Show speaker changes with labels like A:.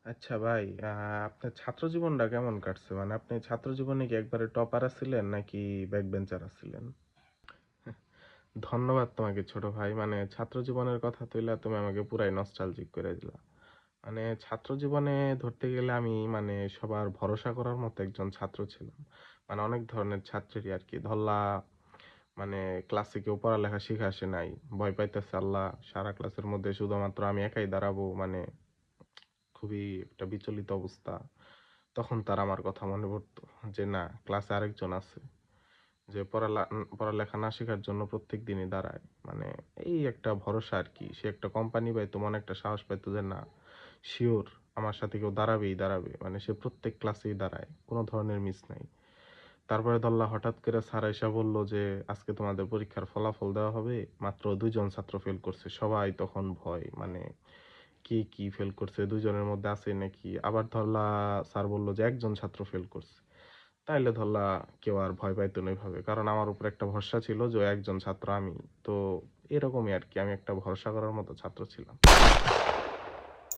A: আচ্ছা ভাই, আপনার ছাত্র জীবনটা কেমন কাটছে? মানে আপনি ছাত্র জীবনে কি একবারে টপার ছিলেন নাকি ব্যাক বেঞ্চার ছিলেন? ধন্যবাদ তোমাকে ছোট ভাই। মানে ছাত্র জীবনের কথা তুইলা তুমি আমাকে পুরাই নস্টালজিক করে দিলা। মানে ছাত্র জীবনে ধরতে গেলে আমি মানে সবার ভরসা করার মতো একজন ছাত্র ছিলাম। মানে অনেক ধরনের ছাত্রেরই আরকি। ধরলা মানে ক্লাসে কেউ পড়ালেখা শিখে আসে নাই। ভয় পাইতেছে আল্লাহ, সারা ক্লাসের মধ্যে শুধুমাত্র আমি একাই দাঁড়াবো। মানে খুবই একটা বিচলিত অবস্থা। তখন তার আমার কথা মনে পড়তো যে না, ক্লাসে আরেকজন আছে যে পড়ালেখা না শেখার জন্য প্রত্যেক দিনই দাঁড়ায়। মানে এই একটা ভরসা আর কি। সে একটা কোম্পানি পাইতো, মনে একটা সাহস পাইতো যে না, শিওর আমার সাথে কেউ দাঁড়াবেই দাঁড়াবে। মানে সে প্রত্যেক ক্লাসেই দাঁড়ায়, কোনো ধরনের মিস নাই। তারপরে ধরলা হঠাৎ করে স্যার আইসা বলল যে আজকে তোমাদের পরীক্ষার ফলাফল দেওয়া হবে, মাত্র 2 জন ছাত্র ফেল করছে। সবাই তখন ভয়, মানে কে কি ফেল করছে, 2 জনের মধ্যে আছে নাকি। আবার ধরলা স্যার বলল যে একজন ছাত্র ফেল করছে। তাইলে ধরলা কেউ আর ভয় পাইতো না ওইভাবে, কারণ আমার উপর একটা ভরসা ছিল যে ও একজন ছাত্র আমি। তো এরকমই আর কি, আমি একটা ভরসা করার মতো ছাত্র ছিলাম।